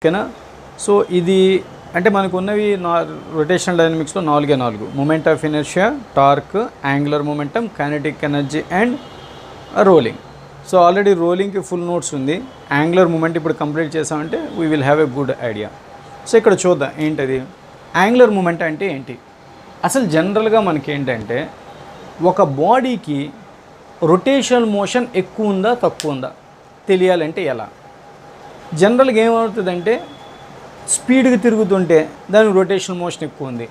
ఓకేనా. సో ఇది అంటే మనకు ఉన్నవి రొటేషనల్ డైనమిక్స్లో 4 moment of inertia, torque, angular momentum, kinetic energy and rolling. So already రోలింగ్కి ఫుల్ నోట్స్ ఉంది. యాంగులర్ మూమెంట్ ఇప్పుడు కంప్లీట్ చేసామంటే we will have a good idea. So ఇక్కడ చూద్దాం ఏంటది యాంగులర్ మూమెంట్ అంటే ఏంటి. అసలు జనరల్గా మనకి ఏంటంటే ఒక బాడీకి రొటేషనల్ మోషన్ ఎక్కువ ఉందా తక్కువ ఉందా తెలియాలంటే ఎలా. జనరల్గా ఏమవుతుందంటే స్పీడ్గా తిరుగుతుంటే దాని రొటేషనల్ మోషన్ ఎక్కువ ఉంది,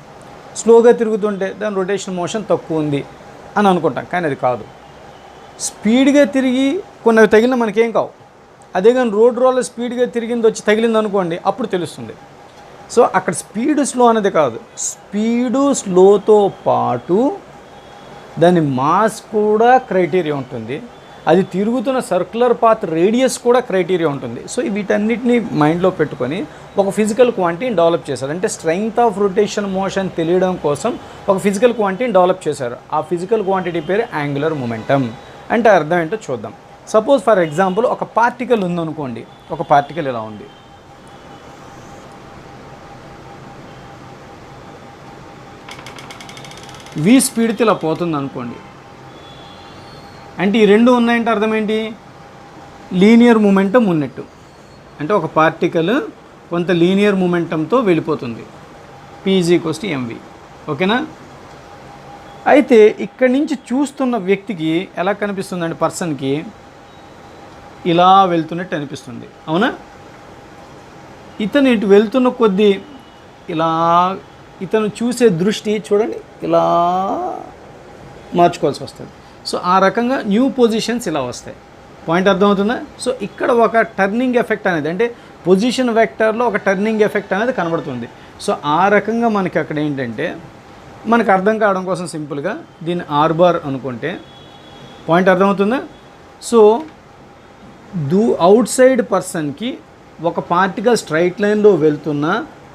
స్లోగా తిరుగుతుంటే దాని రొటేషనల్ మోషన్ తక్కువ ఉంది అని అనుకుంటాం. కానీ అది కాదు. స్పీడ్గా తిరిగి కొన్ని తగిలిన మనకేం కావు. అదే కానీ రోడ్ రోలర్ స్పీడ్గా తిరిగింది వచ్చి తగిలింది అనుకోండి, అప్పుడు తెలుస్తుంది. సో అక్కడ స్పీడ్ స్లో అనేది కాదు, స్పీడు స్లోతో పాటు దాని మాస్ కూడా క్రైటీరియా ఉంటుంది, అది తిరుగుతున్న సర్క్యులర్ పాత్ రేడియస్ కూడా క్రైటీరియా ఉంటుంది. సో వీటన్నిటిని మైండ్లో పెట్టుకొని ఒక ఫిజికల్ క్వాంటిటీని డెవలప్ చేశారు. అంటే స్ట్రెంగ్త్ ఆఫ్ రొటేషన్ మోషన్ తెలియడం కోసం ఒక ఫిజికల్ క్వాంటిటీని డెవలప్ చేశారు. ఆ ఫిజికల్ క్వాంటిటీ పేరు యాంగులర్ మొమెంటం. అంటే అర్థం ఏంటో చూద్దాం. సపోజ్ ఫర్ ఎగ్జాంపుల్ ఒక పార్టికల్ ఉందనుకోండి. ఒక పార్టికల్ ఇలా ఉంది, v స్పీడ్తో ఇలా పోతుంది అనుకోండి. అంటే ఈ రెండు ఉన్నాయంటే అర్థం ఏంటి, లీనియర్ మూమెంటం ఉన్నట్టు. అంటే ఒక పార్టికల్ కొంత లీనియర్ మూమెంటంతో వెళ్ళిపోతుంది. p = mv. ఓకేనా. అయితే ఇక్కడి నుంచి చూస్తున్న వ్యక్తికి ఎలా కనిపిస్తుందండి, పర్సన్కి ఇలా వెళ్తున్నట్టు అనిపిస్తుంది, అవునా. ఇతను ఇటు వెళ్తున్న కొద్దీ ఇలా ఇతను చూసే దృష్టి చూడండి ఇలా మార్చుకోవాల్సి వస్తుంది. సో ఆ రకంగా న్యూ పొజిషన్స్ ఇలా వస్తాయి. పాయింట్ అర్థమవుతుందా. సో ఇక్కడ ఒక టర్నింగ్ ఎఫెక్ట్ అనేది, అంటే పొజిషన్ వెక్టర్లో ఒక టర్నింగ్ ఎఫెక్ట్ అనేది కనబడుతుంది. సో ఆ రకంగా మనకి అక్కడ ఏంటంటే మనకు అర్థం కావడం కోసం సింపుల్గా దీన్ని r అనుకుంటే పాయింట్ అర్థమవుతుందా. సో అవుట్ సైడ్ పర్సన్కి ఒక పార్టికల్ స్ట్రైట్ లైన్లో వెళ్తున్నా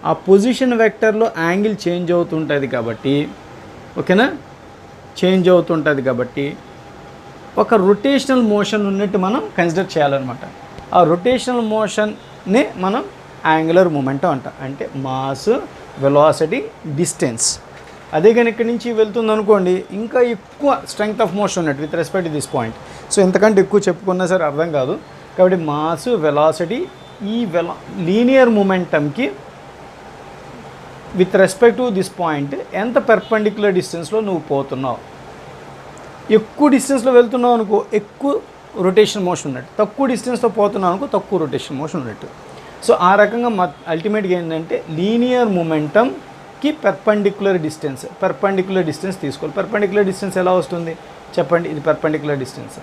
ఆ పొజిషన్ వెక్టర్లో యాంగిల్ చేంజ్ అవుతుంటుంది కాబట్టి, ఓకేనా, చేంజ్ అవుతుంటుంది కాబట్టి ఒక రొటేషనల్ మోషన్ ఉన్నట్టు మనం కన్సిడర్ చేయాలన్నమాట. ఆ రొటేషనల్ మోషన్ని మనం యాంగులర్ మొమెంటం అంటాం. అంటే మాస్, వెలాసిటీ, డిస్టెన్స్. అదే కానీ ఇక్కడి నుంచి వెళ్తుంది అనుకోండి, ఇంకా ఎక్కువ స్ట్రెంగ్త్ ఆఫ్ మోషన్ ఉన్నట్టు with respect to this point. So ఎంతకంటే ఎక్కువ చెప్పుకున్నా సరే అర్థం కాదు. కాబట్టి మాస్, వెలాసిటీ, ఈ లీనియర్ మొమెంటంకి with respect to this point ఎంత పెర్పెండిక్యులర్ డిస్టెన్స్లో నువ్వు పోతున్నావు. ఎక్కువ డిస్టెన్స్లో వెళ్తున్నావు అనుకో ఎక్కువ రొటేషన్ మోషన్ ఉన్నట్టు, తక్కువ డిస్టెన్స్లో పోతున్నావు అనుకో తక్కువ రొటేషన్ మోషన్ ఉన్నట్టు. సో ఆ రకంగా అల్టిమేట్గా ఏంటంటే లీనియర్ మొమెంటంకి పెర్పెండిక్యులర్ డిస్టెన్స్ తీసుకోవాలి. పెర్పెండిక్యులర్ డిస్టెన్స్ ఎలా వస్తుంది చెప్పండి. ఇది పెర్పెండిక్యులర్ డిస్టెన్స్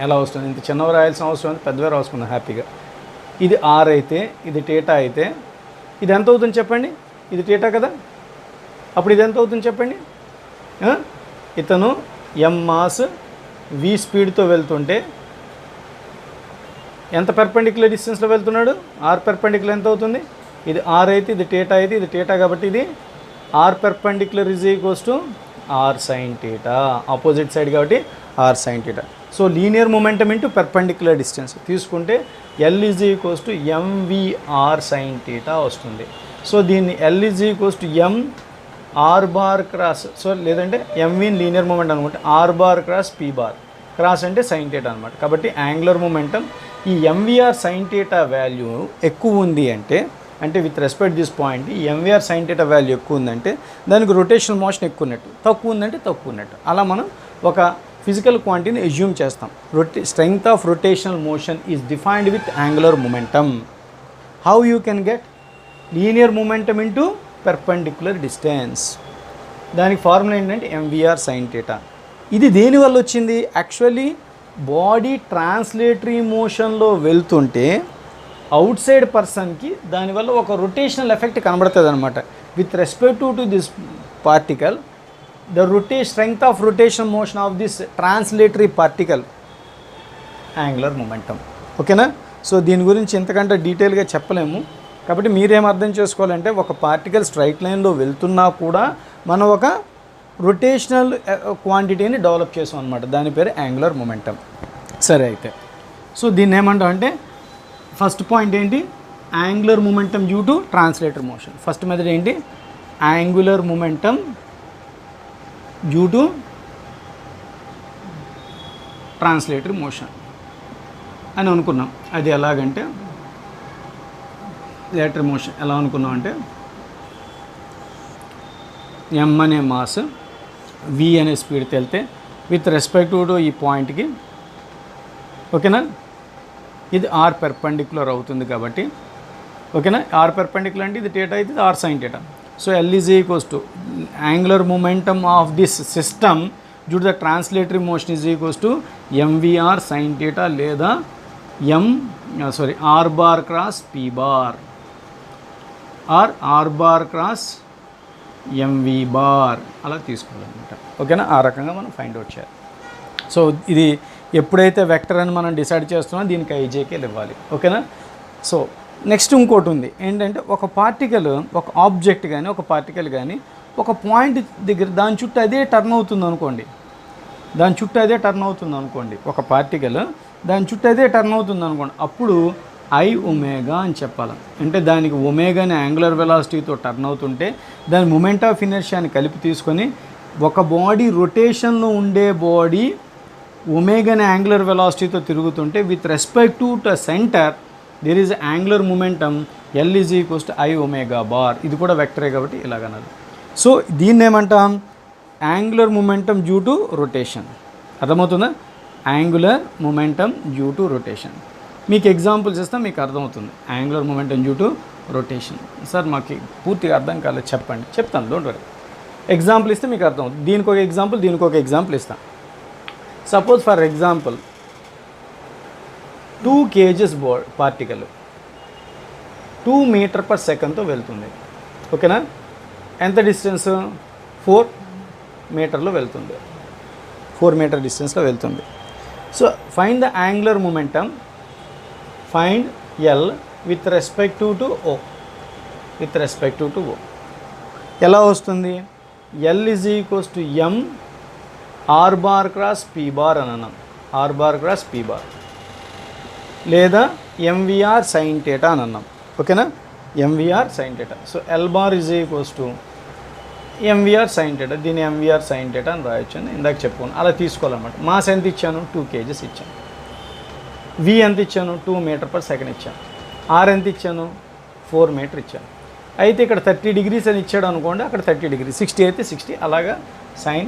ఎలా వస్తుంది, ఇంత చిన్నవి రాయాల్సిన అవసరం ఉంది, పెద్దవే రాసుకుందాం హ్యాపీగా. ఇది r అయితే, ఇది θ అయితే, ఇది ఎంత అవుతుంది చెప్పండి. ఇది θ కదా, అప్పుడు ఇది ఎంత అవుతుంది చెప్పండి. ఇతను m మాస్ v స్పీడ్తో వెళ్తుంటే ఎంత పెర్పెండిక్యులర్ డిస్టెన్స్లో వెళ్తున్నాడు, r పెర్పెండిక్యులర్ ఎంత అవుతుంది. ఇది r అయితే, ఇది θ అయితే, ఇది θ కాబట్టి ఇది r perpendicular = r sin θ, opposite side కాబట్టి r sin θ. So linear momentum into perpendicular distance తీసుకుంటే L = mvr sin θ వస్తుంది. సో దీన్ని L = m r bar cross, so లేదంటే mv లీనియర్ మూమెంట్ అనుకుంటే r bar cross p bar, cross అంటే sin θ అనమాట. కాబట్టి angular momentum ఈ mvr sin θ వాల్యూ ఎక్కువ ఉంది అంటే విత్ రెస్పెక్ట్ దిస్ పాయింట్ ఈ mvr sin θ వాల్యూ ఎక్కువ ఉందంటే దానికి రొటేషనల్ మోషన్ ఎక్కువ ఉన్నట్టు, తక్కువ ఉందంటే తక్కువ ఉన్నట్టు. అలా మనం ఒక ఫిజికల్ క్వాంటిటీని అజ్యూమ్ చేస్తాం. Strength of rotational motion is defined with angular momentum. How you can get linear momentum into perpendicular distance. దానికి ఫార్ములా ఏంటంటే mvr sin θ. ఇది దేనివల్ల వచ్చింది, యాక్చువల్లీ బాడీ ట్రాన్స్లేటరీ మోషన్లో వెళ్తుంటే అవుట్ సైడ్ పర్సన్కి దానివల్ల ఒక రొటేషనల్ ఎఫెక్ట్ కనబడుతుంది అనమాట. With respect to this particle the strength of rotation motion of this translatory particle angular momentum. ఓకేనా. సో దీని గురించి ఎంతకంటే డీటెయిల్గా చెప్పలేము. కాబట్టి మీరేం అర్థం చేసుకోవాలంటే ఒక పార్టికల్ స్ట్రైట్ లైన్లో వెళ్తున్నా కూడా మనం ఒక రొటేషనల్ క్వాంటిటీని డెవలప్ చేసాం అనమాట. దాని పేరు యాంగులర్ మొమెంటం. సరే అయితే సో దీన్ని ఏమంటాం అంటే ఫస్ట్ పాయింట్ ఏంటి, angular momentum due to translator motion. First method ఏంటి? Angular momentum due to translator motion అని అనుకున్నాం. అది ఎలాగంటే లేటరీ మోషన్ ఎలా అనుకున్నాం అంటే m అనే మాస్ v అనే స్పీడ్తో వెళ్తే విత్ రెస్పెక్ట్ టు ఈ పాయింట్కి, ఓకేనా, ఇది r పెర్పెండిక్యులర్ అవుతుంది కాబట్టి, ఓకేనా, r పెర్పెండిక్యులర్ అంటే ఇది θ అయితే ఇది r sin θ. So L is equals to angular momentum of this system due to the translatory motion is equals to mvr sin θ లేదా r bar cross p bar or r bar cross mv bar అలా తీసుకోవాలన్నమాట. ఓకేనా, ఆ రకంగా మనం find out చేయాలి. So ఇది ఎప్పుడైతే వెక్టర్ అని మనం డిసైడ్ చేస్తున్నామో దీనికి ఐజేకేలు ఇవ్వాలి. ఓకేనా. సో నెక్స్ట్ ఇంకోటి ఉంది ఏంటంటే, ఒక పార్టికల్, ఒక ఆబ్జెక్ట్ కానీ ఒక పార్టికల్ కానీ ఒక పాయింట్ దగ్గర దాని చుట్టూ అదే టర్న్ అవుతుంది అనుకోండి, ఒక పార్టికల్ దాని చుట్టూ అదే టర్న్ అవుతుంది అనుకోండి, అప్పుడు ఐ ఒమేగా అని చెప్పాలి. అంటే దానికి ఒమేగాని యాంగులర్ వెలాసిటీతో టర్న్ అవుతుంటే దాని మొమెంట్ ఆఫ్ ఇనర్షియాని కలిపి తీసుకొని ఒక బాడీ రొటేషన్లో ఉండే బాడీ ఒమేగాని యాంగులర్ వెలాసిటీతో తిరుగుతుంటే with respect to the centre there is angular momentum L is equals to I omega bar. ఇది కూడా వెక్టరే కాబట్టి ఇలాగన్నది. సో దీన్ని ఏమంటాం? Angular momentum due to rotation. అర్థమవుతుందా? Angular momentum due to rotation. మీకు ఎగ్జాంపుల్స్ ఇస్తే మీకు అర్థమవుతుంది. Angular momentum due to rotation. Sir మాకు పూర్తిగా అర్థం కాలేదు చెప్పండి, చెప్తాను, డోంట్ వరీ. ఎగ్జాంపుల్ ఇస్తే మీకు అర్థమవుతుంది. దీనికి ఒక ఎగ్జాంపుల్, దీనికి ఒక ఎగ్జాంపుల్ ఇస్తాను. Suppose for example 2 kgs particle 2 metre per సెకండ్తో వెళ్తుంది. ఓకేనా, ఎంత డిస్టెన్స్? 4 మీటర్లో వెళ్తుంది, 4 మీటర్ డిస్టెన్స్లో వెళ్తుంది. So find the angular momentum, find L with respect to O. ఎలా వస్తుంది? L is equals to m r bar cross p bar అని అన్నాం, r bar cross p bar, లేదా mvr sin θ అని అన్నాం. ఓకేనా, mvr sin θ. So L bar is equals to mvr sin θ. దీన్ని mvr sin θ అని రాయొచ్చు అని ఇందాక చెప్పుకోండి. అలా తీసుకోవాలన్నమాట. మాస్ ఎంత ఇచ్చాను? 2 kgs ఇచ్చాను. v ఎంత ఇచ్చాను? 2 మీటర్ పర్ సెకండ్ ఇచ్చాను. r ఎంత ఇచ్చాను? 4 మీటర్ ఇచ్చాను. అయితే ఇక్కడ 30 degrees అని ఇచ్చాడు అనుకోండి, అక్కడ 30 degrees, 60 అయితే 60, అలాగా sin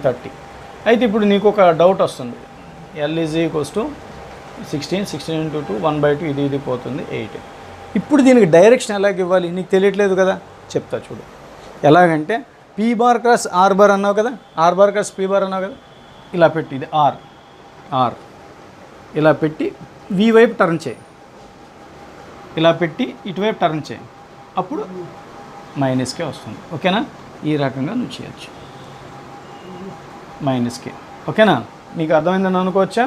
30. అయితే ఇప్పుడు నీకు ఒక డౌట్ వస్తుంది. L is equals to 16 into 2 1/2, ఇది పోతుంది 8. ఇప్పుడు దీనికి డైరెక్షన్ ఎలాగ ఇవ్వాలి? నీకు తెలియట్లేదు కదా, చెప్తా చూడు. ఎలాగంటే p bar cross r bar అన్నావు కదా, r bar cross p bar అన్నావు కదా, ఇలా పెట్టి ఇది r ఇలా పెట్టి v వైపు టర్న్ చేయి, ఇలా పెట్టి ఇటువైపు టర్న్ చేయి, అప్పుడు మైనస్కే వస్తుంది. ఓకేనా, ఈ రకంగా నువ్వు చేయొచ్చు, మైనస్కే. ఓకేనా, నీకు అర్థమైందని అనుకోవచ్చా?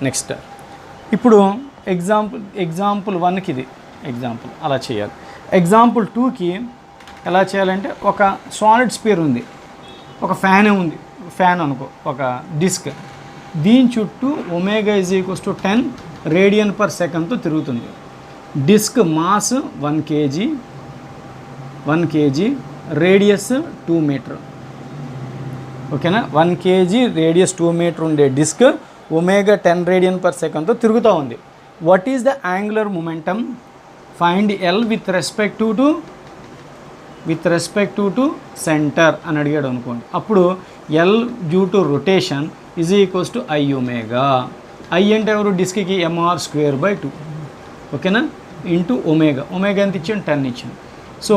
నెక్స్ట్ ఇప్పుడు ఎగ్జాంపుల్ 1కి ఇది ఎగ్జాంపుల్ అలా చేయాలి. ఎగ్జాంపుల్ 2కి ఎలా చేయాలంటే, ఒక సాలిడ్ స్పియర్ ఉంది, ఒక ఫ్యాన్ ఉంది, ఫ్యాన్ అనుకో, ఒక డిస్క్, దీని చుట్టూ omega is equals to 10 radian per సెకండ్తో తిరుగుతుంది. Disc mass 1 kg, radius 2 metre. ఓకేనా, 1 kg రేడియస్ 2 మీటర్ ఉండే డిస్క్ ఒమేగా 10 రేడియన్ పర్ సెకండ్తో తిరుగుతూ ఉంది. What is the angular momentum? Find L with respect to centre అని అడిగాడు అనుకోండి. అప్పుడు L due to rotation is equals to I omega. I అంటే ఎవరు? డిస్క్కి mr²/2. ఓకేనా, ఇంటూ ఒమేగా. ఒమేగా ఎంత ఇచ్చాను? 10 ఇచ్చాను. సో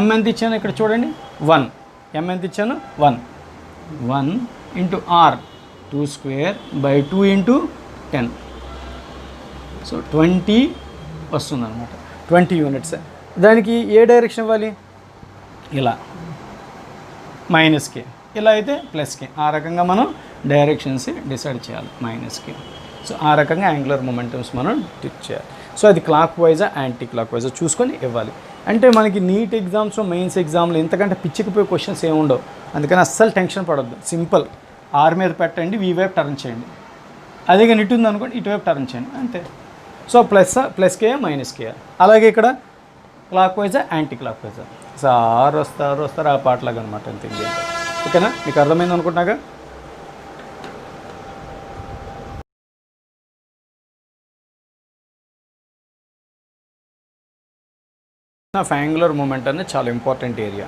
m ఎంత ఇచ్చాను ఇక్కడ చూడండి, 1. m ఎంత ఇచ్చాను? 1 ఇంటూ r 2²/2 ఇంటూ 10. సో 20 వస్తుంది అనమాట, 20 యూనిట్స్. దానికి ఏ డైరెక్షన్ ఇవ్వాలి? ఇలా మైనస్కి, ఇలా అయితే ప్లస్కి. ఆ రకంగా మనం డైరెక్షన్స్ డిసైడ్ చేయాలి, మైనస్కి. సో ఆ రకంగా యాంగులర్ మొమెంటమ్స్ మనం టిక్ చేయాలి. సో అది క్లాక్ వైజా యాంటీ క్లాక్ వైజా చూసుకొని ఇవ్వాలి. అంటే మనకి నీట్ ఎగ్జామ్స్లో, మెయిన్స్ ఎగ్జామ్లో ఇంతకంటే పిచ్చికిపోయే క్వశ్చన్స్ ఏమి ఉండవు. అందుకని అస్సలు టెన్షన్ పడద్దు. సింపుల్, ఆర్ మీద పెట్టండి, వీ వైపు టర్న్ చేయండి. అదే కానీ ఇటు ఉంది అనుకోండి, ఇటువైపు టర్న్ చేయండి, అంతే. సో ప్లస్ కే మైనస్ కే. అలాగే ఇక్కడ క్లాక్ వైజా యాంటీ క్లాక్ వైజా సార్ వస్తారు ఆ పాటలాగా అనమాట అంతే. ఓకేనా, మీకు అర్థమైంది అనుకుంటున్నాగా. ఆఫ్ యాంగులర్ మూమెంట్ అనేది చాలా ఇంపార్టెంట్ ఏరియా.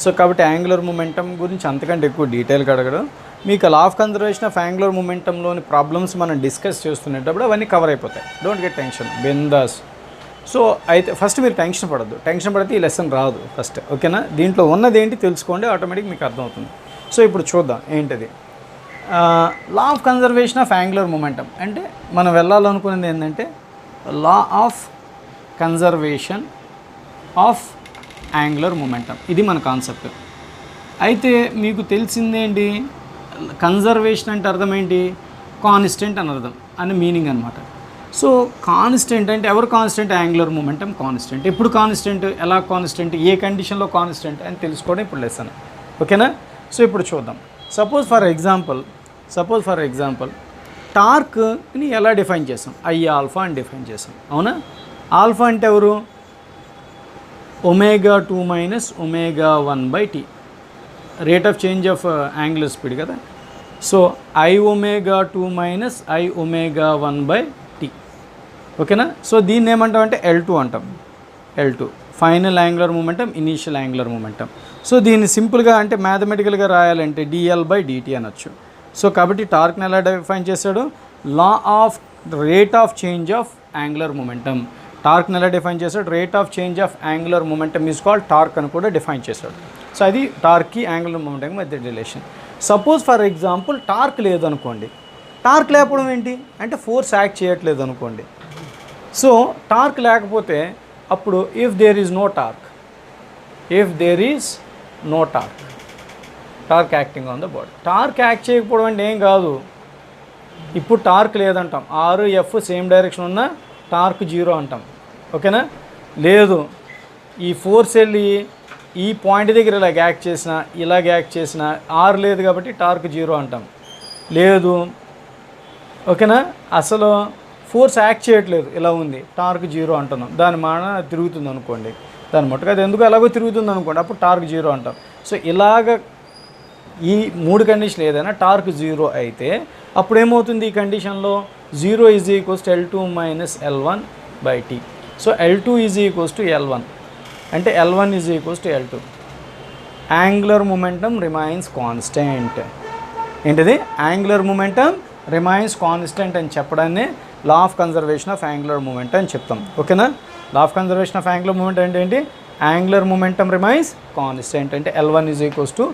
సో కాబట్టి యాంగులర్ మూమెంటం గురించి అంతకంటే ఎక్కువ డీటెయిల్గా అడగడం, మీకు law of conservation of angular మూమెంటంలోని ప్రాబ్లమ్స్ మనం డిస్కస్ చేస్తున్నప్పుడు అవన్నీ కవర్ అయిపోతాయి. డోంట్ గెట్ టెన్షన్, బిందాస్. సో అయితే ఫస్ట్ మీరు టెన్షన్ పడద్దు, టెన్షన్ పడితే ఈ లెసన్ రాదు ఫస్ట్. ఓకేనా, దీంట్లో ఉన్నది ఏంటి తెలుసుకోండి, ఆటోమేటిక్ మీకు అర్థమవుతుంది. సో ఇప్పుడు చూద్దాం ఏంటిది లా of conservation of angular momentum అంటే మనం వెళ్ళాలనుకునేది ఏంటంటే లా of conservation of angular momentum. ఇది మన కాన్సెప్ట్. అయితే మీకు తెలిసిందేంటి, కన్జర్వేషన్ అంటే అర్థం ఏంటి, కాన్స్టెంట్ అని అర్థం అని మీనింగ్ అనమాట. సో కాన్స్టెంట్ అంటే ఎవరు కాన్స్టెంట్, యాంగులర్ మూమెంటం కాన్స్టెంట్. ఎప్పుడు కాన్స్టెంట్, ఎలా కాన్స్టెంట్, ఏ కండిషన్లో కాన్స్టెంట్ అని తెలుసుకోవడం ఇప్పుడు లెసన్. ఓకేనా. సో ఇప్పుడు చూద్దాం. సపోజ్ ఫర్ ఎగ్జాంపుల్ టార్క్ని ఎలా డిఫైన్ చేసాం, ఐ ఆల్ఫా అని డిఫైన్ చేసాం. అవునా, ఆల్ఫా అంటే ఎవరు, ω2 minus ω1/t, rate of change of angular speed కదా. So I⍵2 minus I⍵1/t. ఓకేనా. సో దీన్ని ఏమంటాం అంటే L2 అంటాం. L2 final angular momentum, initial angular momentum. So దీన్ని సింపుల్గా అంటే మ్యాథమెటికల్గా రాయాలంటే dL/dt అనొచ్చు. సో కాబట్టి టార్క్ని ఎలా డిఫైన్ చేశాడు, law of rate of change of angular momentum. టార్క్ని ఎలా డిఫైన్ చేశాడు, rate of change of angular momentum is called torque అని కూడా డిఫైన్ చేశాడు. సో అది టార్క్కి యాంగులర్ మూమెంటం మధ్య relation. Suppose for example torque లేదనుకోండి, టార్క్ లేకపోవడం ఏంటి అంటే ఫోర్స్ యాక్ట్ చేయట్లేదు అనుకోండి. సో టార్క్ లేకపోతే అప్పుడు if there is no torque, torque acting on the body. Torque act చేయకపోవడం అంటే ఏం కాదు, ఇప్పుడు టార్క్ లేదంటాం, R F సేమ్ డైరెక్షన్ ఉన్న టార్క్ 0 అంటాం. ఓకేనా. లేదు, ఈ ఫోర్స్ వెళ్ళి ఈ పాయింట్ దగ్గర ఇలాగ యాక్ట్ చేసినా R లేదు కాబట్టి టార్క్ 0 అంటాం. లేదు, ఓకేనా, అసలు ఫోర్స్ యాక్ట్ చేయట్లేదు, ఇలా ఉంది, టార్క్ 0 అంటున్నాం. దాని మాన తిరుగుతుంది అనుకోండి, దాని మట్టుకు అది ఎందుకు ఎలాగో తిరుగుతుంది అనుకోండి, అప్పుడు టార్క్ 0 అంటాం. సో ఇలాగ ఈ 3 కండిషన్లు ఏదైనా టార్క్ 0 అయితే అప్పుడు ఏమవుతుంది, ఈ కండిషన్లో 0 = L2 minus L1/t. So L2 = L1 అంటే L1 = L2. Angular momentum remains constant. ఏంటిది, యాంగులర్ మూమెంటం రిమైన్స్ కాన్స్టెంట్ అని చెప్పడాన్ని law of conservation of angular momentum అని చెప్తాం. ఓకేనా. Law of conservation of angular momentum అంటే ఏంటి, యాంగులర్ మూమెంటం రిమైన్స్ కాన్స్టెంట్ అంటే L1 =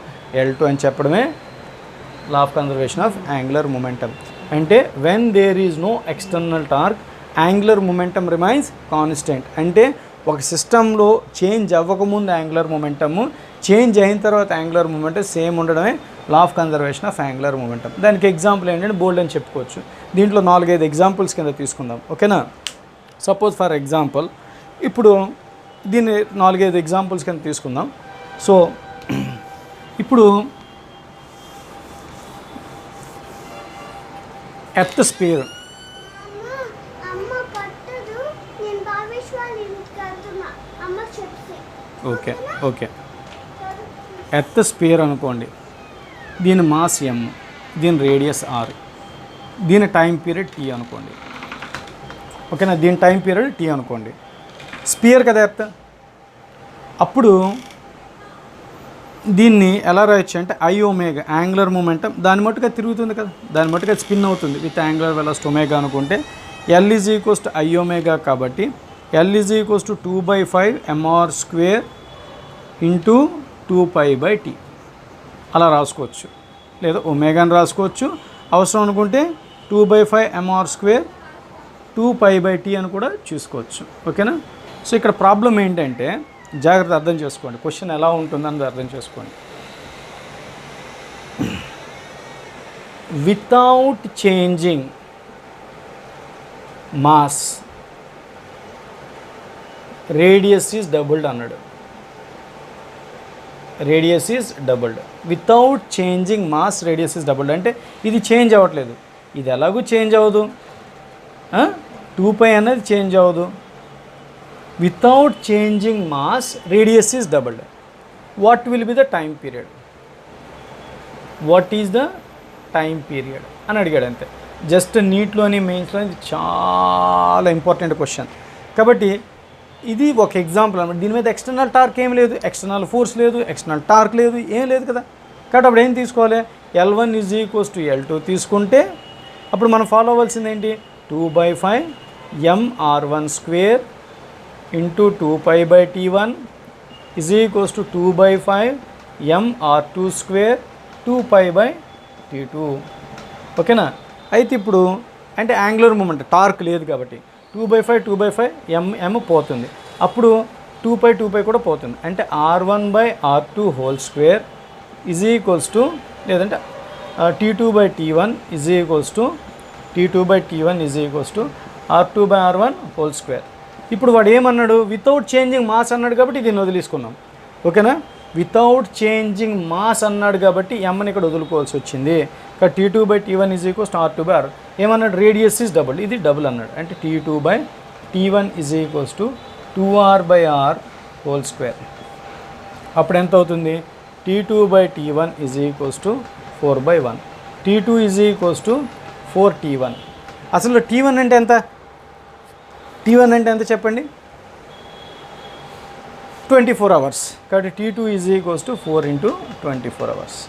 L2 అని చెప్పడమే law of conservation of angular momentum. అంటే when there is no external torque angular momentum remains constant. అంటే ఒక సిస్టంలో చేంజ్ అవ్వకముందు యాంగులర్ మూమెంటము, చేంజ్ అయిన తర్వాత యాంగులర్ మూమెంటం సేమ్ ఉండడమే law of conservation of angular momentum. దానికి ఎగ్జాంపుల్ ఏంటంటే బోల్డ్ అని చెప్పుకోవచ్చు. దీంట్లో 4-5 ఎగ్జాంపుల్స్ కింద తీసుకుందాం. ఓకేనా. సపోజ్ ఫర్ ఎగ్జాంపుల్ ఇప్పుడు దీన్ని 4-5 ఎగ్జాంపుల్స్ కింద తీసుకుందాం. సో ఇప్పుడు earth sphere, okay earth sphere అనుకోండి, దీని మాస్ M, దీని రేడియస్ R, దీని టైం పీరియడ్ T అనుకోండి. ఓకేనా, దీని టైం పీరియడ్ T అనుకోండి. స్పియర్ కదా ఎర్త్. అప్పుడు దీన్ని ఎలా రాయొచ్చు అంటే I⍵, యాంగులర్ మూమెంటం, దాని మట్టుగా తిరుగుతుంది కదా, దాని మట్టుగా స్పిన్ అవుతుంది విత్ యాంగులర్ వెలాసిటీ ω అనుకుంటే L = I⍵ కాబట్టి L = 2/5 mr² × 2π/t అలా రాసుకోవచ్చు, లేదా ఒమేగాని రాసుకోవచ్చు. అవసరం అనుకుంటే 2/5 mr² 2π/t అని కూడా చూసుకోవచ్చు. ఓకేనా. సో ఇక్కడ ప్రాబ్లం ఏంటంటే జాగ్రత్త అర్థం చేసుకోండి, క్వశ్చన్ ఎలా ఉంటుందని అర్థం చేసుకోండి. Without changing mass radius is doubled అన్నాడు. Radius is doubled. Without changing mass radius is doubled అంటే ఇది చేంజ్ అవ్వట్లేదు, ఇది ఎలాగూ చేంజ్ అవ్వదు. 2π అనేది చేంజ్ అవ్వదు. Without changing mass radius is doubled. What will be the time period? What is the time period అని అడిగాడు అంతే. జస్ట్ నీట్లోని మెయిన్స్లో ఇది చాలా ఇంపార్టెంట్ క్వశ్చన్. కాబట్టి ఇది ఒక ఎగ్జాంపుల్ అనమాట. దీని మీద ఎక్స్టర్నల్ టార్క్ ఏం లేదు, ఎక్స్టర్నల్ ఫోర్స్ లేదు, ఎక్స్టర్నల్ టార్క్ లేదు, ఏం లేదు కదా. కాబట్టి అప్పుడు ఏం తీసుకోవాలి? L1 = L2 తీసుకుంటే అప్పుడు మనం ఫాలో అవ్వాల్సింది ఏంటి? 2/5 mr1² into 2π/T1 = 2/5 mr2² 2π/T2. ఓకేనా? అయితే ఇప్పుడు అంటే యాంగులర్ మూమెంట్ టార్క్ లేదు కాబట్టి 2/5 m పోతుంది. అప్పుడు 2π కూడా పోతుంది. అంటే r1/r2² లేదంటే T2/T1 r2/r1². ఇప్పుడు వాడు ఏమన్నాడు? వితౌట్ చేంజింగ్ మాస్ అన్నాడు కాబట్టి దీన్ని వదిలేసుకున్నాం. ఓకేనా? వితౌట్ చేంజింగ్ మాస్ అన్నాడు కాబట్టి ఎమ్ని ఇక్కడ వదులుకోవాల్సి వచ్చింది. ఇక్కడ T2/T1 r2/r. ఏమన్నాడు? Radius is double. ఇది డబుల్ అన్నాడు. అంటే T2/T1 2r/r². అప్పుడు ఎంత అవుతుంది? T2/T1 4/1. T2 4T1. అసలు T1 అంటే ఎంత? T1 అంటే ఎంత చెప్పండి? 24 అవర్స్. కాబట్టి T2 4 × 24 అవర్స్.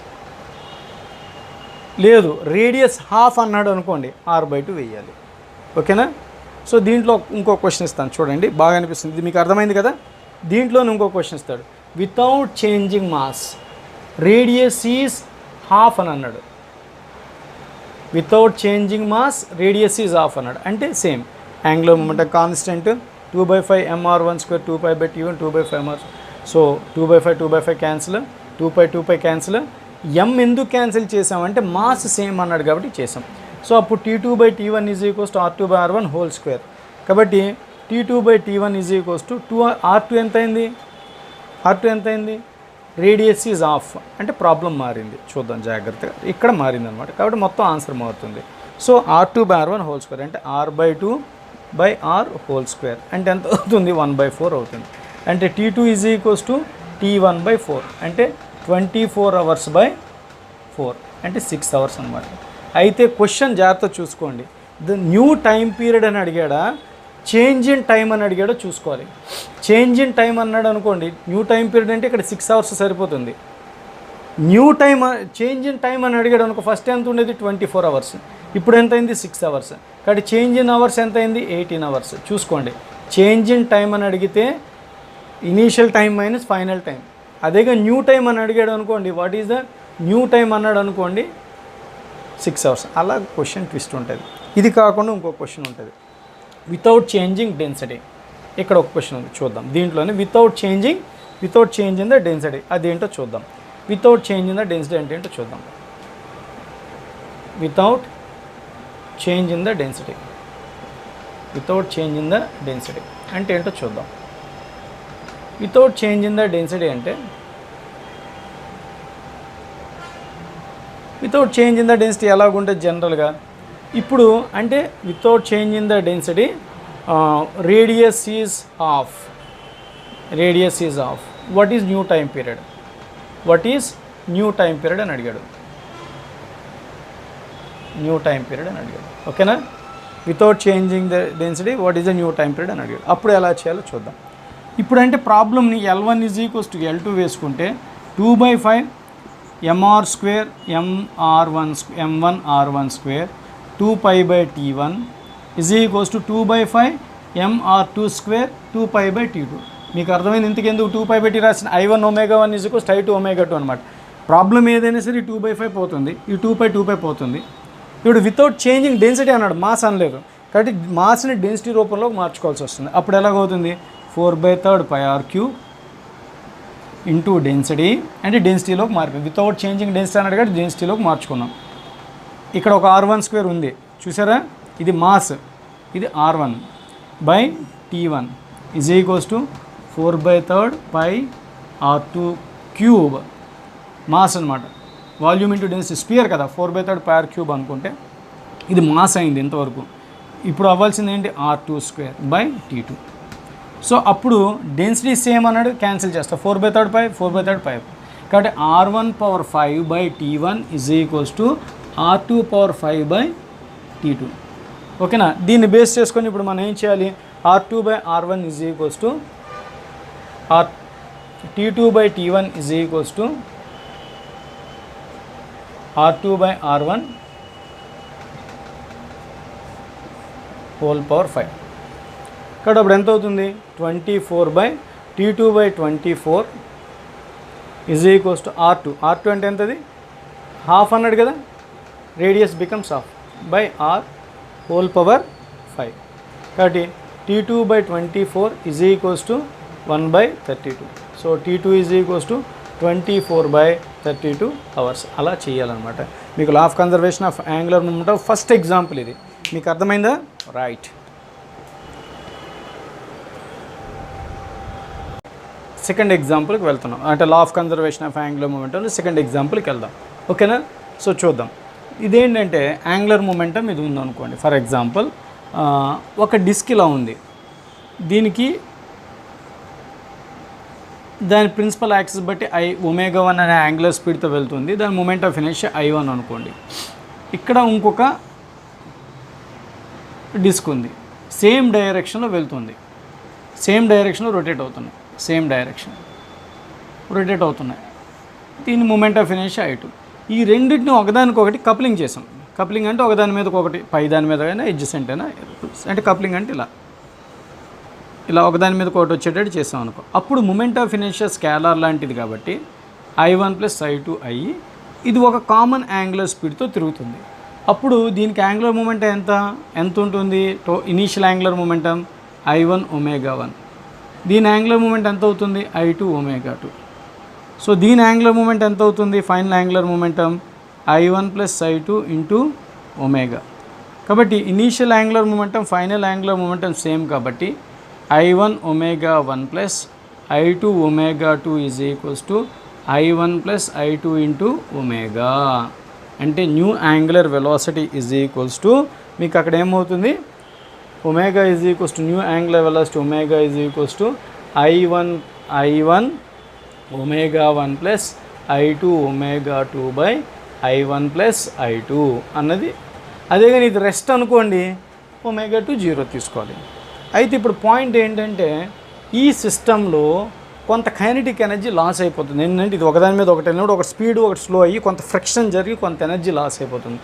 లేదు రేడియస్ హాఫ్ అన్నాడు అనుకోండి, r/2 వేయాలి. ఓకేనా? సో దీంట్లో ఇంకో క్వశ్చన్ ఇస్తాను చూడండి, బాగా అనిపిస్తుంది. ఇది మీకు అర్థమైంది కదా. దీంట్లో ఇంకో క్వశ్చన్ ఇస్తాడు. Without changing mass radius is half అని అన్నాడు. Without changing mass radius is half అన్నాడు. అంటే same angular momentum constant 2/5 mr1² 2π/T1 2/5 mr. సో 2/5 క్యాన్సిల్, 2π క్యాన్సిల్. m ఎందుకు క్యాన్సిల్ చేసామంటే మాస్ సేమ్ అన్నాడు కాబట్టి చేసాం. సో అప్పుడు T2/T1 r2/r1². కాబట్టి T2/T1 2r2 ఎంత అయింది? r2 ఎంత అయింది? రేడియస్ ఈజ్ ఆఫ్ అంటే ప్రాబ్లం మారింది. చూద్దాం జాగ్రత్తగా. ఇక్కడ మారింది అనమాట. కాబట్టి మొత్తం ఆన్సర్ మారుతుంది. సో r2/r1² అంటే r/r² అంటే ఎంత అవుతుంది? 1/4 అవుతుంది. అంటే T2 T1/4 అంటే 24 hours/4 అంటే 6 hours అనమాట. అయితే క్వశ్చన్ జాగ్రత్త చూసుకోండి. ద న్యూ టైం పీరియడ్ అని అడిగాడా, చేంజ్ ఇన్ టైం అని అడిగాడో చూసుకోవాలి. చేంజ్ ఇన్ టైం అన్నాడు అనుకోండి, న్యూ టైం పీరియడ్ అంటే ఇక్కడ 6 hours సరిపోతుంది. New time change in time అని అడిగాడు అనుకో, ఫస్ట్ ఎంత ఉండేది 24 hours, ఇప్పుడు ఎంత అయింది 6 hours. కాబట్టి చేంజ్ ఇన్ అవర్స్ ఎంత అయింది 18 hours. చూసుకోండి, చేంజ్ ఇన్ టైం అని అడిగితే initial time minus final time. అదేగా న్యూ టైం అని అడిగాడు అనుకోండి, what is the new time అన్నాడు అనుకోండి 6 hours. అలా క్వశ్చన్ ట్విస్ట్ ఉంటుంది. ఇది కాకుండా ఇంకో క్వశ్చన్ ఉంటుంది, వితౌట్ చేంజింగ్ డెన్సిటీ. ఇక్కడ ఒక క్వశ్చన్ ఉంది చూద్దాం. దీంట్లోనే without change in the density అదేంటో చూద్దాం. Without change in the density అంటే ఏంటో చూద్దాం. Without change in the density అంటే ఏంటో చూద్దాం. Without change in the density అంటే without change in the density ఎలాగుంటుంది జనరల్గా. ఇప్పుడు అంటే without change in the density radius is half. What is new time period అని అడిగాడు. ఓకేనా? Without changing the density what is the new time period అని అడిగాడు. అప్పుడు ఎలా చేయాలో చూద్దాం. ఇప్పుడు అంటే ప్రాబ్లమ్ని L1 L2 వేసుకుంటే 2/5 mr² m1r1² 2π/T1 2/5 mr2² 2π/T2. మీకు అర్థమైంది ఇంతకెందుకు 2π/T రాసిన? I1 ω1 I2 ω2 అనమాట. ప్రాబ్లం ఏదైనా సరే 2/5 పోతుంది, ఈ 2π పోతుంది. ఇప్పుడు వితౌట్ చేంజింగ్ డెన్సిటీ అన్నాడు, మాస్ అనలేదు. కాబట్టి మాస్ని డెన్సిటీ రూపంలో మార్చుకోవాల్సి వస్తుంది. అప్పుడు ఎలాగవుతుంది? 4/3 πr³ ఇంటూ డెన్సిటీ అంటే డెన్సిటీలోకి మారిపోయింది. వితౌట్ చేంజింగ్ డెన్సిటీ అన్నాడు కాబట్టి డెన్సిటీలోకి మార్చుకున్నాం. ఇక్కడ ఒక r1² ఉంది చూసారా, ఇది మాస్, ఇది r1/T1 4/3 πr2³ మాస్ అనమాట. వాల్యూమ్ ఇంటూ డెన్సిటీ, స్పియర్ కదా, 4/3 πr³ అనుకుంటే ఇది మాస్ అయింది ఇంతవరకు. ఇప్పుడు అవ్వాల్సింది ఏంటి r2² T2. సో అప్పుడు డెన్సిటీ సేమ్ అన్నాడు, క్యాన్సిల్ చేస్తా, 4/3 5, 4/3 5. కాబట్టి r1/5/T1 = r2/5/T2. ఓకేనా? దీన్ని బేస్ చేసుకొని ఇప్పుడు మనం ఏం చేయాలి, r2/r1 T2/T1 r2/r1 5. కాబట్టి అప్పుడు ఎంత అవుతుంది, 24/T2/24 r2 అంటే ఎంతది, హాఫ్ అన్నాడు కదా, radius becomes half by r whole power 5. కాబట్టి T2/24 1/32. So T2 24/32 hours. అలా చేయాలన్నమాట. మీకు law of conservation of angular moment first example ఇది. మీకు అర్థమైందా? రైట్. సెకండ్ ఎగ్జాంపుల్కి వెళ్తున్నాం, అంటే law of conservation of angular momentum second ఎగ్జాంపుల్కి వెళ్దాం. ఓకేనా? సో చూద్దాం. ఇదేంటంటే యాంగులర్ మూమెంటం ఇది ఉందనుకోండి. ఫర్ ఎగ్జాంపుల్ ఒక డిస్క్ ఇలా ఉంది, దీనికి దాని ప్రిన్సిపల్ యాక్సిస్ బట్టి ω1 అనే యాంగులర్ స్పీడ్తో వెళ్తుంది, దాని మూమెంట్ ఆఫ్ ఇనర్షియా I1 అనుకోండి. ఇక్కడ ఇంకొక డిస్క్ ఉంది, సేమ్ డైరెక్షన్లో వెళ్తుంది, సేమ్ డైరెక్షన్లో రొటేట్ అవుతున్నాయి, సేమ్ డైరెక్షన్ రొటేట్ అవుతున్నాయి, దీని మూమెంట్ ఆఫ్ ఇనర్షియా I2. ఈ రెండింటిని ఒకదానికొకటి కప్లింగ్ చేసాం. కప్లింగ్ అంటే ఒకదాని మీద ఒకటి, పై దాని మీద అయినా ఎడ్జసెంట్ అయినా, అంటే కప్లింగ్ అంటే ఇలా ఒకదాని మీద ఒకటి వచ్చేటట్టు చేసాం అనుకో. అప్పుడు మూమెంట్ ఆఫ్ ఇనర్షియా స్కేలార్ లాంటిది కాబట్టి I1 + I2 అయ్యి ఇది ఒక కామన్ యాంగులర్ స్పీడ్తో తిరుగుతుంది. అప్పుడు దీనికి యాంగులర్ మూమెంట్ ఎంత ఉంటుంది, ఇనీషియల్ యాంగులర్ మూమెంటం I1 ω1, దీని యాంగులర్ మూమెంట్ ఎంత అవుతుంది, I2 ω2. సో దీని యాంగులర్ మూమెంట్ ఎంత అవుతుంది, final angular momentum I1 + I2 × ω. కాబట్టి initial angular momentum final angular momentum same కాబట్టి I1 ω1 + I2 ω2 I1 + I2 × ω. అంటే న్యూ యాంగులర్ వెలాసిటీ మీకు అక్కడ ఏమవుతుంది, ω new angular velocity ω I1 ω1 + I2 ω2/I1 + I2 అన్నది. అదే కానీ ఇది రెస్ట్ అనుకోండి, ω2 0 తీసుకోవాలి. అయితే ఇప్పుడు పాయింట్ ఏంటంటే ఈ సిస్టంలో కొంత కైనెటిక్ ఎనర్జీ లాస్ అయిపోతుంది. ఏంటంటే ఇది ఒకదాని మీద ఒకటి వెళ్ళినప్పుడు ఒక స్పీడ్ ఒకటి స్లో అయ్యి కొంత ఫ్రిక్షన్ జరిగి కొంత ఎనర్జీ లాస్ అయిపోతుంది.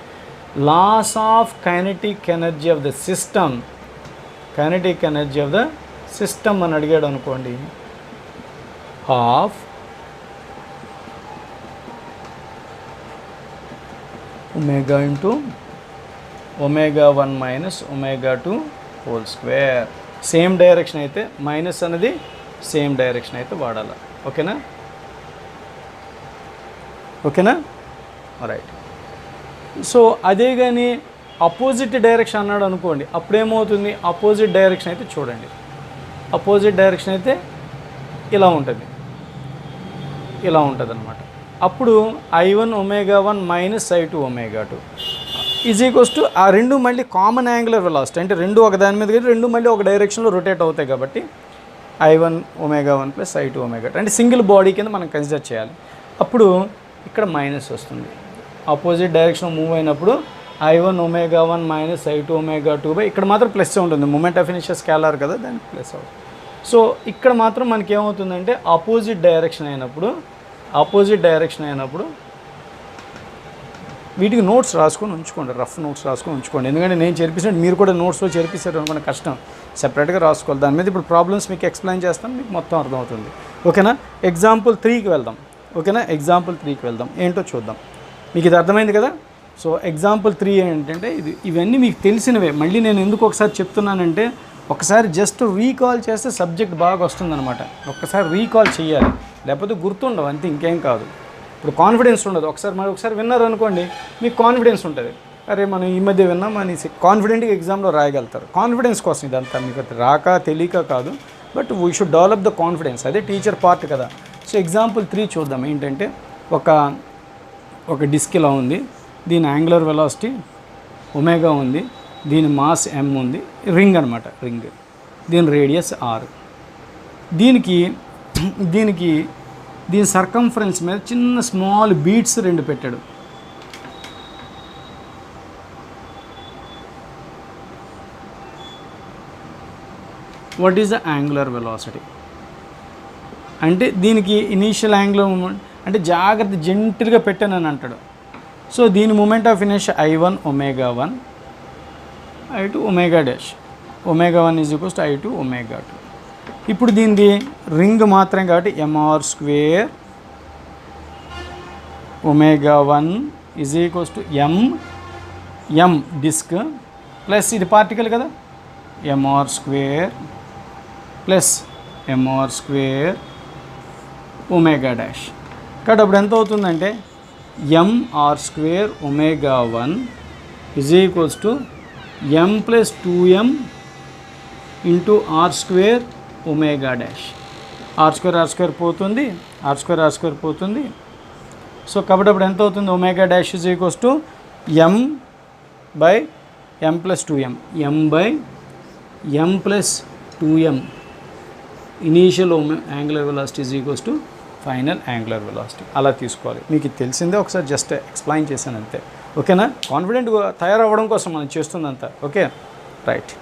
Loss of kinetic energy of the system, kinetic energy of the system అని అడిగాడు అనుకోండి, half ω × ω1 - ω2 whole square. Same direction అయితే మైనస్ అనేది సేమ్ డైరెక్షన్ అయితే వాడాలి. ఓకేనా? రైట్. సో అదే కానీ అపోజిట్ డైరెక్షన్ అన్నాడు అనుకోండి, అప్పుడేమవుతుంది, అపోజిట్ డైరెక్షన్ అయితే చూడండి, అపోజిట్ డైరెక్షన్ అయితే ఇలా ఉంటుంది అనమాట. అప్పుడు I1 ω1 - I2 ω2 ఆ రెండు మళ్ళీ కామన్ యాంగులర్ వెలాసిటీ, అంటే రెండు ఒక దాని మీద రెండు మళ్ళీ ఒక డైరెక్షన్లో రొటేట్ అవుతాయి కాబట్టి I1 ω1 + I2 ω2 అంటే సింగిల్ బాడీ కింద మనం కన్సిడర్ చేయాలి. అప్పుడు ఇక్కడ మైనస్ వస్తుంది, ఆపోజిట్ డైరెక్షన్ మూవ్ అయినప్పుడు I1 ω1 - I2 ω2 ఇక్కడ మాత్రం ప్లస్ ఉంటుంది, మూమెంట్ ఆఫ్ ఇనర్షియా స్కేలార్ కదా, దానికి ప్లస్ అవుతుంది. సో ఇక్కడ మాత్రం మనకి ఏమవుతుందంటే ఆపోజిట్ డైరెక్షన్ అయినప్పుడు వీటికి నోట్స్ రాసుకొని ఉంచుకోండి, రఫ్ నోట్స్ రాసుకొని ఉంచుకోండి. ఎందుకంటే నేను చేర్పించినట్టు మీరు కూడా నోట్స్లో చేర్పిస్తారు అనుకున్న కష్టం, సెపరేట్గా రాసుకోవాలి. దాని మీద ఇప్పుడు ప్రాబ్లమ్స్ మీకు ఎక్స్ప్లెయిన్ చేస్తాను, మీకు మొత్తం అర్థమవుతుంది. ఓకేనా? ఎగ్జాంపుల్ 3కి వెళ్దాం. ఎగ్జాంపుల్ 3కి వెళ్దాం, ఏంటో చూద్దాం. మీకు ఇది అర్థమైంది కదా? సో ఎగ్జాంపుల్ 3 ఏంటంటే ఇవన్నీ మీకు తెలిసినవే. మళ్ళీ నేను ఎందుకు ఒకసారి చెప్తున్నానంటే ఒకసారి జస్ట్ రీకాల్ చేస్తే సబ్జెక్ట్ బాగా వస్తుందన్నమాట. ఒక్కసారి రీకాల్ చేయాలి, లేకపోతే గుర్తుండవు, అంతే, ఇంకేం కాదు. ఇప్పుడు కాన్ఫిడెన్స్ ఉండదు. ఒకసారి విన్నారనుకోండి మీకు కాన్ఫిడెన్స్ ఉంటుంది, అరే మనం ఈ మధ్య విన్నాం అనేసి కాన్ఫిడెంట్గా ఎగ్జామ్లో రాయగలుగుతారు. కాన్ఫిడెన్స్ కోసం ఇదంతా, మీకు రాక తెలియక కాదు, but we should develop the confidence, అదే టీచర్ పార్ట్ కదా. సో ఎగ్జాంపుల్ 3 చూద్దాం. ఏంటంటే ఒక డిస్క్ ఇలా ఉంది, దీని యాంగులర్ వెలాసిటీ ω ఉంది, దీని మాస్ m ఉంది, రింగ్ అనమాట, రింగ్, దీని రేడియస్ r. దీనికి దీని సర్కంఫరెన్స్ మీద చిన్న స్మాల్ బీట్స్ 2 పెట్టాడు. What is the angular velocity అంటే దీనికి ఇనీషియల్ యాంగులర్ మూమెంట్ అంటే జాగ్రత్త జెంటిల్గా పెట్టానని అంటాడు. సో దీని moment of inertia I1 ω1 I2 ω', ω1 is equals to I2 ω2. ఇప్పుడు దీనిది రింగ్ మాత్రం కాబట్టి mr² ω1 is equals to m disc plus ఇది పార్టికల్ కదా, mr² ప్లస్ mr² ω'. కాబట్టి అప్పుడు ఎంత అవుతుందంటే mr² ω1 is equals to m plus 2m into r² ω'. r² పోతుంది, r² పోతుంది. సో కాబట్టి అప్పుడు ఎంత అవుతుంది, ω' is equals to m plus 2m, m plus 2m initial angular velocity is equals to final angular velocity. అలా తీసుకోవాలి. మీకు ఇది తెలిసిందే, ఒకసారి జస్ట్ ఎక్స్ప్లెయిన్ చేశాను అంతే. ఓకేనా? కాన్ఫిడెంట్గా తయారవ్వడం కోసం మనం చేస్తుందంతా. Okay, right.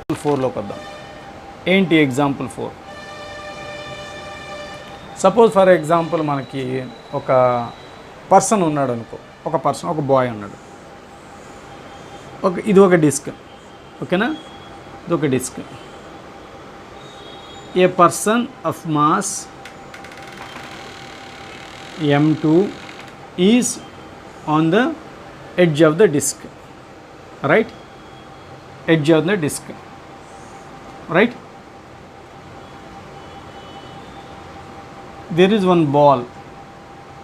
ఎగ్జాంపుల్ 4లోకి వద్దాం. ఏంటి ఎగ్జాంపుల్ 4? సపోజ్ ఫర్ ఎగ్జాంపుల్ మనకి ఒక పర్సన్ ఉన్నాడు అనుకో, ఒక బాయ్ ఉన్నాడు. ఇది ఒక డిస్క్, ఓకేనా? ఇది ఒక disc. A person of mass m2 is on the edge of the disc, right? Edge of the disc, right? There is one ball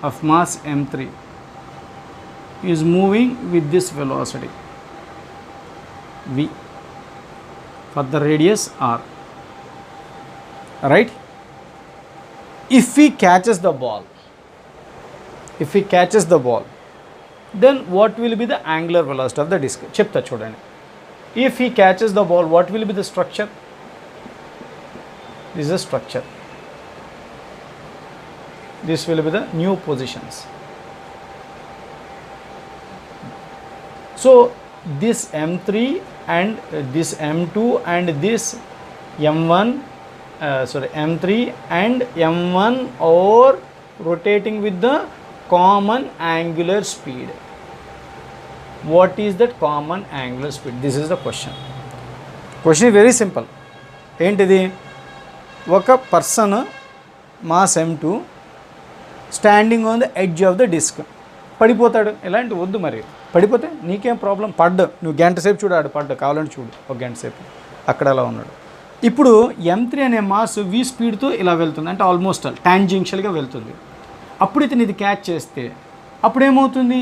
of mass m3 is moving with this velocity v for the radius r, right? If he catches the ball, then what will be the angular velocity of the disc? Chepta chodandi. If he catches the ball, what will be the structure? This is a structure. This will be the new positions. So this m3 and this m2 and this m3 and m1 are rotating with the common angular speed. What is that common angular speed? This is the question. Question is very simple. ఏంటిది? ఒక person mass m2 standing on the edge of the disc. పడిపోతాడు. ఎలాంటి వద్దు, మరి పడిపోతే నీకేం problem? నువ్వు గంట సేపు చూడు, ఆడు కావాలంటే చూడు, ఒక గంట సేపు అక్కడ అలా ఉన్నాడు. ఇప్పుడు m3 అనే మాస్ v స్పీడ్తో ఇలా వెళ్తుంది, అంటే ఆల్మోస్ట్ టాంజెన్షియల్గా వెళ్తుంది. అప్పుడు ఇతను ఇది క్యాచ్ చేస్తే అప్పుడేమవుతుంది?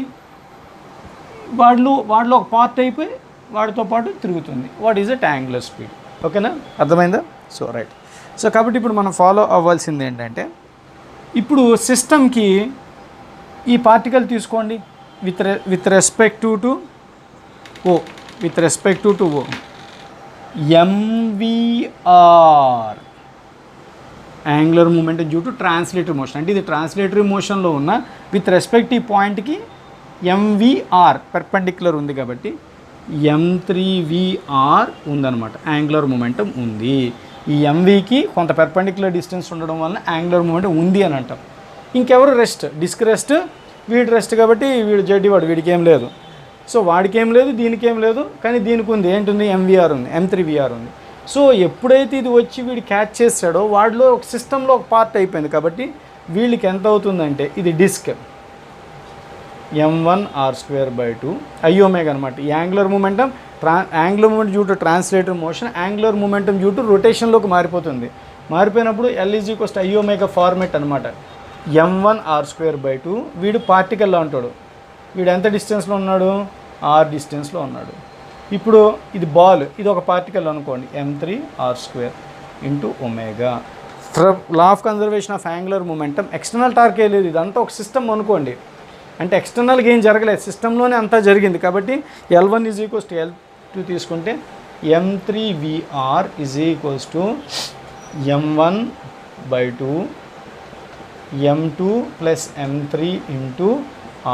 వాడిలో ఒక పార్ట్ అయిపోయి వాడితో పాటు తిరుగుతుంది. What is the angular speed? ఓకేనా? అర్థమైందా? So right. సో కాబట్టి ఇప్పుడు మనం ఫాలో అవ్వాల్సింది ఏంటంటే, ఇప్పుడు సిస్టమ్కి ఈ పార్టికల్ తీసుకోండి with respect to O MVR angular moment due to translatory motion. అంటే ఇది ట్రాన్స్లేటరీ మోషన్లో ఉన్న విత్ రెస్పెక్ట్ ఈ పాయింట్కి ఎంవిఆర్ పర్పెండిక్యులర్ ఉంది కాబట్టి m3vr ఉందన్నమాట, యాంగులర్ మొమెంటం ఉంది. ఈ ఎంవికి కొంత పర్పెండిక్యులర్ డిస్టెన్స్ ఉండడం వలన యాంగులర్ మొమెంటం ఉంది అని అంటాం. ఇంకెవరు రెస్ట్? డిస్క్ రెస్ట్, వీడి రెస్ట్ కాబట్టి వీడు జడ్డివాడు, వీడికి ఏం లేదు. సో వాడికి ఏం లేదు, దీనికి ఏం లేదు, కానీ దీనికి ఉంది. ఏంటుంది? ఎంవిఆర్ ఉంది, m3vr ఉంది. సో ఎప్పుడైతే ఇది వచ్చి వీడు క్యాచ్ చేస్తాడో వాడిలో ఒక సిస్టంలో ఒక పార్ట్ అయిపోయింది కాబట్టి వీళ్ళకి ఎంత అవుతుందంటే, ఇది డిస్క్ m1r²/2 iω అనమాట. ఈ angular momentum angular moment due to translator motion, angular momentum due to రొటేషన్లోకి మారిపోతుంది. మారిపోయినప్పుడు L=iω ఫార్మేట్ అనమాట. m1r²/2 వీడు పార్టికల్లో ఉంటాడు. వీడు ఎంత డిస్టెన్స్లో ఉన్నాడు? r డిస్టెన్స్లో ఉన్నాడు. ఇప్పుడు ఇది బాల్, ఇది ఒక పార్టికల్ అనుకోండి, m3r² × ω. Law of conservation of angular momentum. External torque ఏ లేదు, ఇదంతా ఒక సిస్టమ్ అనుకోండి. అంటే ఎక్స్టర్నల్గా ఏం జరగలేదు, సిస్టంలోనే అంతా జరిగింది. కాబట్టి L1 is equals to L2 తీసుకుంటే M3VR is equals to M1/2 M2 plus M3 into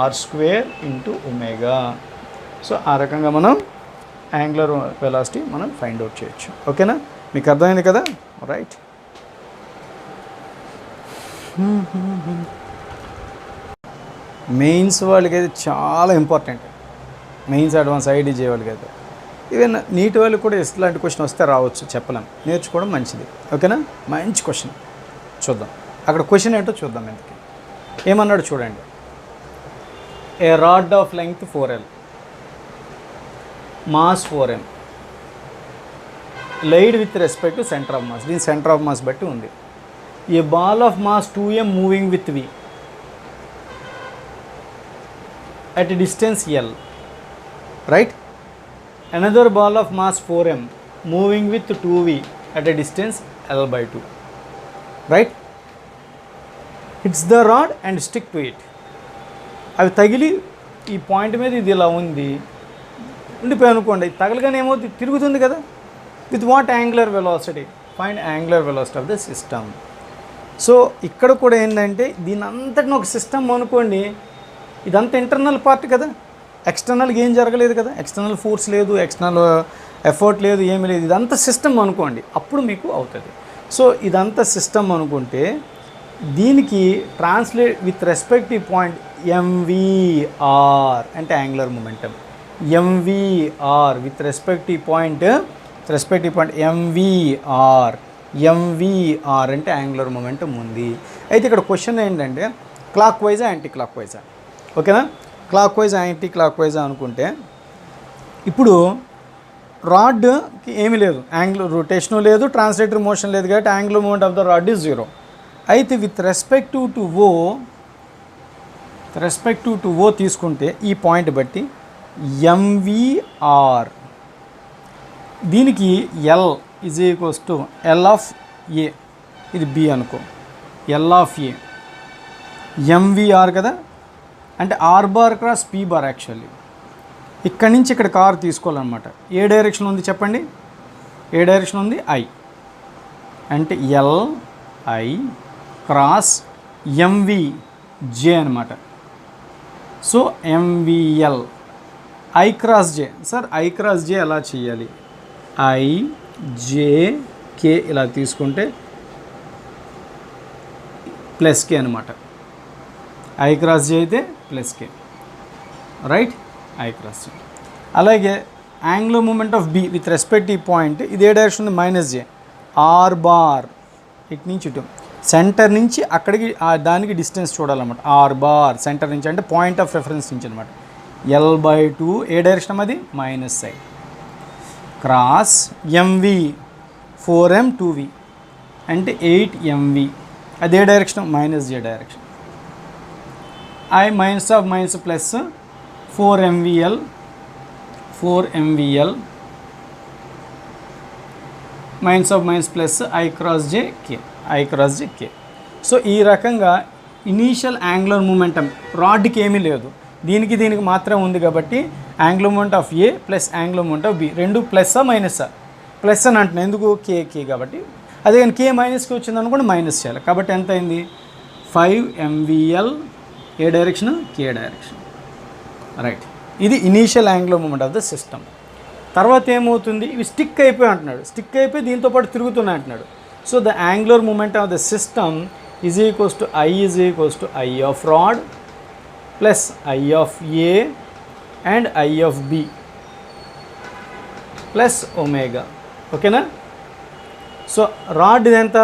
R² into omega. So ఆ రకంగా మనం యాంగులర్ వెలాసిటీ మనం ఫైండ్ అవుట్ చేయొచ్చు. ఓకేనా, మీకు అర్థమైంది కదా? రైట్. మెయిన్స్ వాళ్ళకి అయితే చాలా ఇంపార్టెంట్, మెయిన్స్ అడ్వాన్స్ ఐడీజే వాళ్ళకి అయితే. ఈవెన్ నీట్ వాళ్ళకి కూడా ఇట్లాంటి క్వశ్చన్ వస్తే రావచ్చు, చెప్పలేం. నేర్చుకోవడం మంచిది. ఓకేనా, మంచి క్వశ్చన్ చూద్దాం. అక్కడ క్వశ్చన్ ఏంటో చూద్దాం. ఎందుకు ఏమన్నాడు చూడండి. A rod of length 4L, mass 4m, laid with respect to center of mass. దీని సెంటర్ ఆఫ్ మాస్ బట్టి ఉంది. A ball of mass 2m moving with v at a distance L, right? Another ball of mass 4m moving with 2v at a distance L/2, right? Hits the rod and stick to it. అవి తగిలి ఈ point మీద ఇది ఇలా ఉంది ఉండిపోయి అనుకోండి, తగలగానే ఏమవుతుంది, తిరుగుతుంది కదా. With what angular velocity? Find angular velocity of the system. So ఇక్కడ కూడా ఏంటంటే దీని అంతటిని ఒక సిస్టమ్ అనుకోండి, ఇదంతా ఇంటర్నల్ పార్ట్ కదా, ఎక్స్టర్నల్గా ఏం జరగలేదు కదా, ఎక్స్టర్నల్ ఫోర్స్ లేదు, ఎక్స్టర్నల్ ఎఫర్ట్ లేదు, ఏమీ లేదు, ఇదంతా సిస్టమ్ అనుకోండి, అప్పుడు మీకు అవుతుంది. సో ఇదంతా సిస్టమ్ అనుకుంటే దీనికి ట్రాన్స్లేట్ విత్ రెస్పెక్ట్ ఈ పాయింట్ MVR అంటే angular momentum. MVR with respect ఈ పాయింట్ MVR అంటే యాంగులర్ మొమెంటం ఉంది. అయితే ఇక్కడ క్వశ్చన్ ఏంటంటే క్లాక్ వైజా యాంటీ క్లాక్ వైజా? ఓకేనా, clockwise anticlockwise అనుకుంటే ఇప్పుడు రాడ్కి ఏమీ లేదు, యాంగులర్ రొటేషను లేదు, ట్రాన్స్లేటరీ మోషన్ లేదు, కాబట్టి angular moment of the rod is 0. అయితే విత్ రెస్పెక్ట్ టు ఓ తీసుకుంటే ఈ పాయింట్ బట్టి MVR, దీనికి L is equals to L of A, ఇది B అనుకో, L ఆఫ్ A MVR కదా, అంటే R bar cross P bar. Actually ఇక్కడి నుంచి ఇక్కడ కార్ తీసుకోవాలన్నమాట. ఏ డైరెక్షన్ ఉంది చెప్పండి? ఏ డైరెక్షన్ ఉంది? I, అంటే LI క్రాస్ MVJ అనమాట. So MVL I cross J. Sir I cross J ఎలా చేయాలి? IJK ఇలా తీసుకుంటే ప్లస్ K అనమాట. I క్రాస్ J అయితే plus K, right? I cross J. అలాగే angular moment of B with respect ఈ పాయింట్, ఇదే డైరెక్షన్ ఉంది, -J. R బార్ ఇటు నుంచి ఇటు, సెంటర్ నుంచి అక్కడికి దానికి డిస్టెన్స్ చూడాలన్నమాట. R బార్ సెంటర్ నుంచి అంటే పాయింట్ ఆఫ్ రెఫరెన్స్ నుంచి అనమాట. L/2 ఏ డైరెక్షన్ అది? -I cross MV 4m 2v అంటే 8mv, అదే direction -J direction. I minus of minus plus 4mvl minus of minus plus I cross J K. So ఈ రకంగా ఇనీషియల్ యాంగులర్ మూమెంటం రాడ్కి ఏమీ లేదు, దీనికి మాత్రం ఉంది. కాబట్టి angular moment of A plus angular moment of B రెండు ప్లస్సా మైనస్సా? ప్లస్ అని అంటున్నాను, ఎందుకు? K కాబట్టి. అదే కానీ K మైనస్కి వచ్చింది అనుకోండి, మైనస్ చేయాలి. కాబట్టి ఎంత అయింది? 5mvl ఏ డైరెక్షన్? K direction, right. ఇది initial angular moment of the system. తర్వాత ఏమవుతుంది? ఇవి స్టిక్ అయిపోయి అంటున్నాడు, స్టిక్ అయిపోయి దీంతో పాటు తిరుగుతున్నాయి అంటున్నాడు. So the angular moment of the system is equals to I of rod plus I of A and I of B plus omega. ఓకేనా? సో రాడ్ ఇదెంత?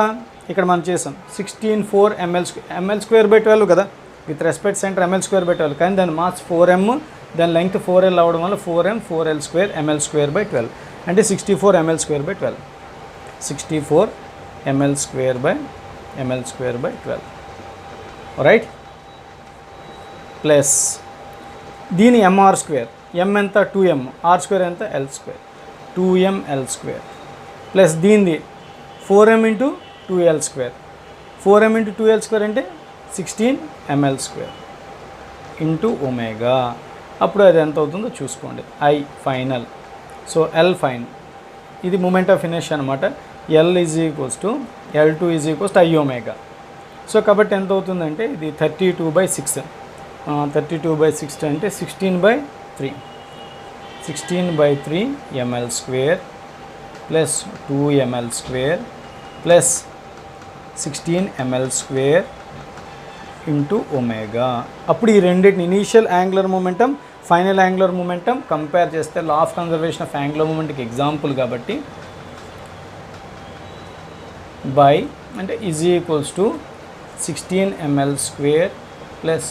ఇక్కడ మనం చేసాం 16.4 ml²/12 కదా, విత్ రెస్పెక్ట్ సెంటర్ ml²/12, కానీ దాని మాస్ 4m, దాని length 4L అవ్వడం వల్ల 4m 4L² ml²/12 అంటే 64 ml²/12, 64 ml²/12, రైట్? ప్లస్ దీని MR², M ఎంత? 2m, R² ఎంత? L², 2mL² ప్లస్ దీనిది 4m into 2L² 4m into 2l square అంటే 16ml² ఇంటూ ఒమేగా. అప్పుడు అది ఎంత అవుతుందో చూసుకోండి. I final. So L fine, ఇది మూమెంట్ ఆఫ్ ఇనర్షియా అనమాట. L is equals to L2 is equals to I omega. So కాబట్టి ఎంత అవుతుందంటే ఇది 32/6. 32/6 అంటే 16/3. 16/3 ml² plus 2ml² plus 16 ml² into omega. అప్పుడు ఈ రెండింటిని initial angular momentum, final angular momentum compare చేస్తే law of conservation of angular మొమెంట్కి ఎగ్జాంపుల్ కాబట్టి బై అంటే is equals to 16 ml² plus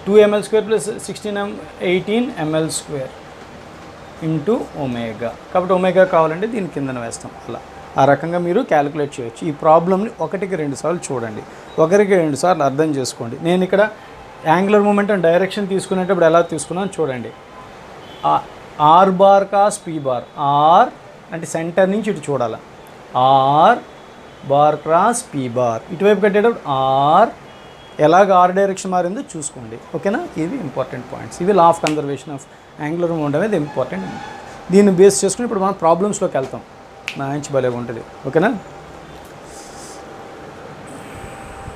2ml² plus 18 ml² into omega. కాబట్టి omega కావాలంటే దీని కిందన వేస్తాం. అలా ఆ రకంగా మీరు క్యాలిక్యులేట్ చేయొచ్చు. ఈ ప్రాబ్లమ్ని 1కి 2 సార్లు చూడండి, 1కి 2 సార్లు అర్థం చేసుకోండి. నేను ఇక్కడ యాంగులర్ మొమెంటం డైరెక్షన్ తీసుకునేటప్పుడు ఎలా తీసుకున్నాను చూడండి. R bar cos P bar, R అంటే సెంటర్ నుంచి ఇటు చూడాలి. R bar cross P bar, ఇటువైపు కట్టేటప్పుడు R ఎలాగ R డైరెక్షన్ మారిందో చూసుకోండి. ఓకేనా? ఇవి ఇంపార్టెంట్ పాయింట్స్. ఇవి లా of conservation of angular momentum అనేది ఇంపార్టెంట్. దీన్ని బేస్ చేసుకుని ఇప్పుడు మనం ప్రాబ్లమ్స్లోకి వెళ్తాం. మంచి భలే ఉంటుంది. ఓకేనా?